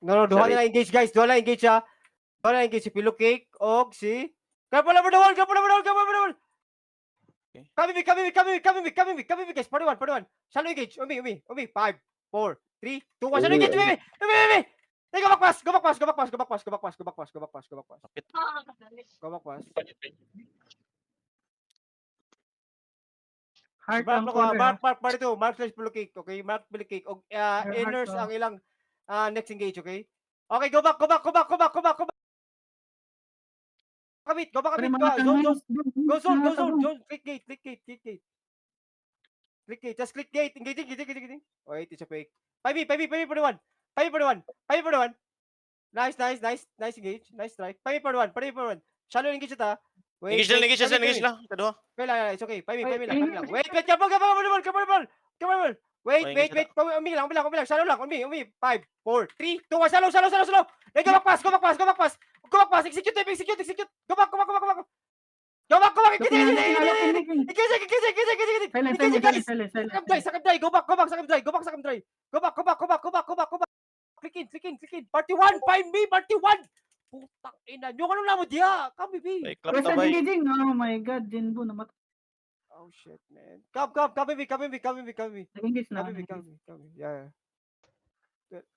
No, duha nila engage guys. Duha lang engage ha. Duha lang engage si Pillow Cake og si Careful over the wall, careful over the wall, careful over the wall. Come guys. Party one. Shallow engage. Umi. 5, 4, 3, 2, 1. Shallow engage. Umi. Hey, go back pass. Go back pass. Go back pass. Heart Mark ang na ko. color. Mark party 2. Mark slash Pillow Cake. Okay, Mark Pillow Cake. Og inners ang ilang next engage, okay? Okay, go back. Kabit. Go back. Go zone. Click gate. Just click gate. Engaging. Wait, it's a fake. 5 for the one. Nice engage. Nice strike. 5 for the one. Shallow engage ita. Engage lang. Kadua. Wait, it's okay. 5 lang. Wait, careful. Come on. Wait. Umi lang. Shallow lang. Umi. 5, 4, 3, 2, 1. Shallow. Go back pass. Execute. Go back. Sakam dry. Go back. Click in. Party 1. 5B. Party 1. Putang ina. Yung ano lang mo diya. Kami, B. Press and engaging. Oh my God. Jinbu naman. Oh shit, man. Kami, B. Nag-engage na. Kami. Yeah.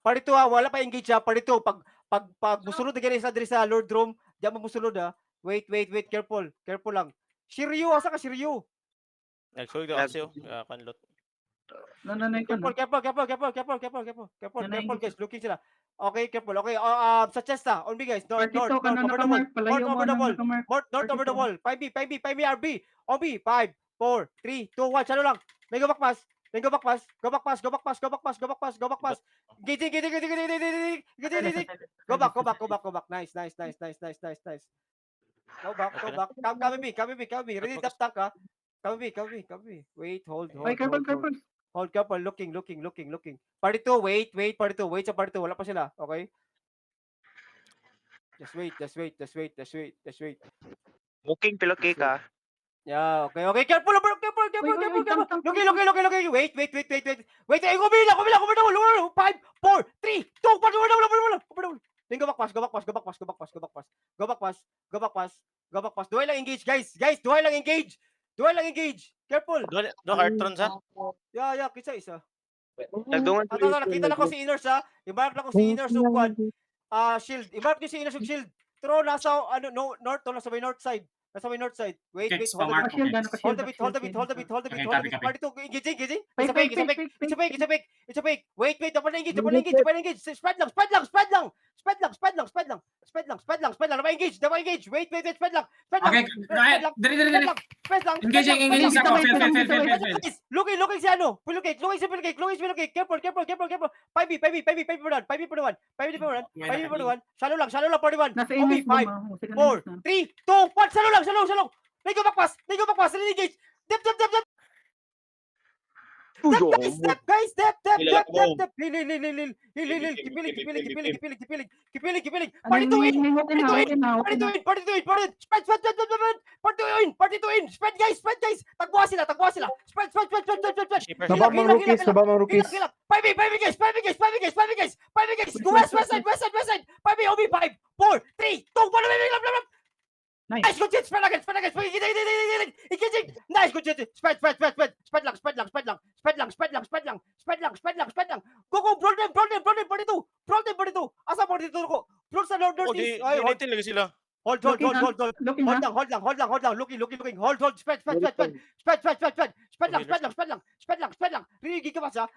Party 2 ha. Wala pa engage ha. Party 2. Pag musunod na ganyan sa Lord Room, diyan mo musunod ha. Wait. Careful lang. Shiryu. Asa ka, Shiryu? Nagsulig daw kasi kanlot. Careful guys. Looking sila. Okay, careful. Okay, sa chest ha. On B guys. North over the wall. 5B RB. On B. 5, 4, 3, 2, 1. Salo lang. May go back pass. Go back pass. Engaging. Go back. Nice. Go back. Kami B. Ready tap tank ha. Kami. Wait, hold. Hold, careful. Looking. Party 2, wait. Party 2. Wait sa party 2. Wala pa sila. Okay? Just wait. Booking Pillow Cake ha. Yeah, okay. Careful. Looking. Wait. Wait, kumila. 5, 4, 3, 2, 1. Then go back pass. Duhay lang engage, guys. Duhay lang engage. Careful. Do heartthrones ha? Yeah, kisa isa. Nagdungan Nakita na ko si Inners ha. I-mark na ko si Inners ug kwan. Shield. I-mark niyo si Inners ug shield. Pero nasa north to, nasa may north side. Wait. Hold a bit. Party 2 engaging. It's a fake. Wait. Dapat na engage. Spread lang. Dapat engage. Wait. Spread lang. Okay, dali. Engaging sa ko. Fail. Looking si ano. Pillow Cake. Careful. 5B for the one. Shallow lang. Party 1. Nasa Okay, image 5, 4, 3, 2, 1. Shallow lang. May go back pass. Engage. Dep. Step, guys. Step. Lil. Kipiling. Party 2 in. Party 2 in. Spread, guys. Tagbuha sila. Spread. Sabang mga rookies. 5 guys. Go west side. 5 OB 5, 4, 3, 2, 1. Nice, good shit. Spread lang. Engaging. Nice, good shit. Spread lang. Go. Brawl them. Party 2. Asa party 2 ko? Brawl sa Lord East. Di natin lagi sila. Hold. Hold lang. Looking. Hold. Spread lang. Really gigabat sa.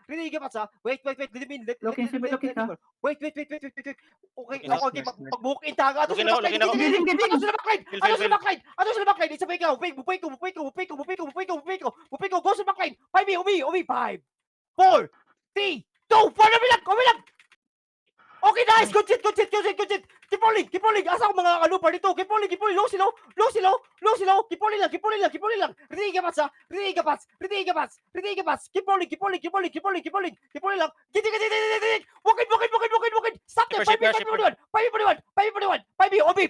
Wait. Looking. Wait. Okay. Pagbukin taga. Ato Looking sila ako. backline. Ato sila backline. It's a fake out. Bupay ko. Go sa backline. 5 Umi. 5, 4, 3, 2, 1. Umilag. Okay, nice. Good shit. Keep rolling. Asa ko mga kalupa dito. Keep rolling. Low slow. Keep rolling lang. Ready ka pass. Keep rolling lang. Giti. Walk in. Stop there. 5 OB.